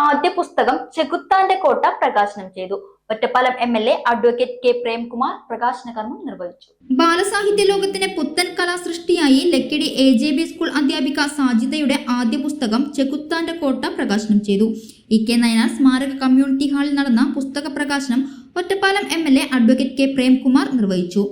ആദ്യ പുസ്തകം ചെകുത്താന്റെ കോട്ട പ്രകാശനം ചെയ്തു. Ottapalam MLA advocate K. Premkumar പ്രകാശന കർമ്മം നിർവഹിച്ചു. ബാലസാഹിത്യ ലോകത്തിന് പുത്തൻ കലാസൃഷ്ടിയായി ലക്കിടി AJB സ്കൂൾ അധ്യാപിക സാജിദയുടെ ആദ്യ പുസ്തകം ചെകുത്താന്റെ കോട്ട പ്രകാശനം ചെയ്തു. EK നയനാർ സ്മാരക കമ്മ്യൂണിറ്റി ഹാളിൽ നടന്ന പുസ്തക പ്രകാശനം Ottapalam MLA advocate K. Premkumar നിർവഹിച്ചു.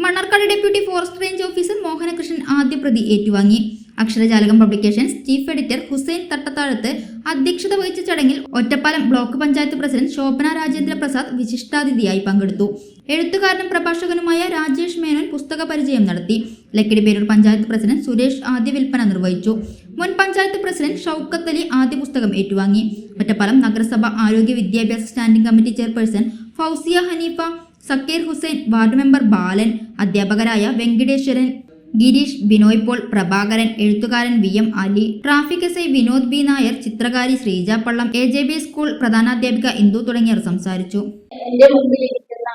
Mannarkkad deputy forest range officer Mohanakrishnan ആദ്യ പ്രതി ഏറ്റുവാങ്ങി. Aksharajalakam publications chief editor Hussain Thattathazhath അധ്യക്ഷത വഹിച്ച ചടങ്ങിൽ ഒറ്റപ്പാലം ബ്ലോക്ക് പഞ്ചായത്ത് പ്രസിഡന്റ് ശോഭന രാജേന്ദ്ര പ്രസാദ് വിശിഷ്ടാതിഥിയായി പങ്കെടുത്തു. എഴുത്തുകാരനും പ്രഭാഷകനുമായ രാജേഷ് മേനോൻ പുസ്തക പരിചയം നടത്തി. ലക്കിടി പേരൂർ പഞ്ചായത്ത് പ്രസിഡന്റ് സുരേഷ് ആദ്യ വിൽപ്പന നിർവഹിച്ചു. മുൻ പഞ്ചായത്ത് പ്രസിഡന്റ് ഷൗക്കത്ത് അലി ആദ്യ പുസ്തകം ഏറ്റുവാങ്ങി. ഒറ്റപ്പാലം നഗരസഭ ആരോഗ്യ വിദ്യാഭ്യാസ standing committee chairperson Fousiya Haneefa, Zakir Hussain, ward member Balan, അധ്യാപകരായ വെങ്കിടേശ്വരൻ, ഗിരീഷ്, ബിനോയ് പോൾ, പ്രഭാകരൻ, എഴുത്തുകാരൻ VM Ali, traffic SI Vinod B Nair, ചിത്രകാരി ശ്രീജ പള്ളം, AJB സ്കൂൾ പ്രധാനാധ്യാപിക ഇന്ദു തുടങ്ങിയവർ സംസാരിച്ചു. എന്റെ മുമ്പിലിരിക്കുന്ന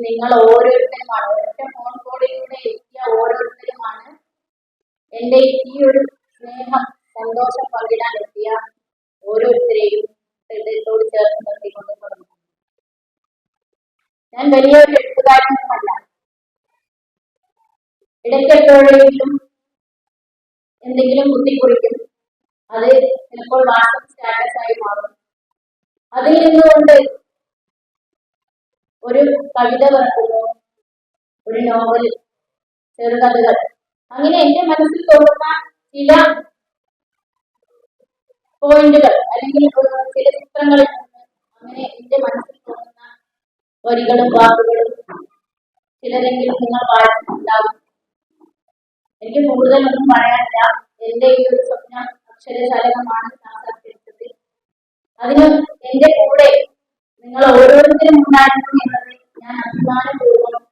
നിങ്ങൾ ഓരോരുത്തരുമാണ്, ഒറ്റ ഫോൺ കോളിലൂടെ എത്തിയ ഓരോരുത്തരുമാണ് എന്റെ ഈ ഒരു സ്നേഹം സന്തോഷം പങ്കിടാൻ എത്തിയ ഓരോരുത്തരെയും ഹൃദയത്തോട് ചേർത്ത് നിർത്തിക്കൊണ്ട് തുടങ്ങും. ഞാൻ വലിയൊരു എഴുത്തുകാരനൊന്നുമല്ല. ഇടയ്ക്കെപ്പോഴെങ്കിലും എന്തെങ്കിലും കുത്തിക്കുറിക്കും. അത് ചിലപ്പോൾ വാട്സപ്പ് സ്റ്റാറ്റസായി മാറും. അതിൽ നിന്നുകൊണ്ട് ഒരു കവിത പിറക്കുന്നു, ഒരു നോവൽ, ചെറുകഥകൾ, അങ്ങനെ എന്റെ മനസ്സിൽ തോന്നുന്ന ചില പോയിന്റുകൾ അല്ലെങ്കിൽ ചില ചിത്രങ്ങളിൽ നിന്ന് അങ്ങനെ എന്റെ മനസ്സിൽ തോന്നുന്ന വരികളും വാക്കുകളും ചിലരെങ്കിലും നിങ്ങൾ വായിച്ചിട്ടുണ്ടാകും. എനിക്ക് കൂടുതലൊന്നും പറയാനില്ല. എന്റെ ഈ ഒരു സ്വപ്നം അക്ഷരജാലകമാണ് സാക്ഷാത്കരിച്ചത്. അതിന് എന്റെ കൂടെ നിങ്ങൾ ഓരോരുത്തരും ഉണ്ടായിരുന്നു എന്നത് ഞാൻ അഭിമാനപൂർവ്വം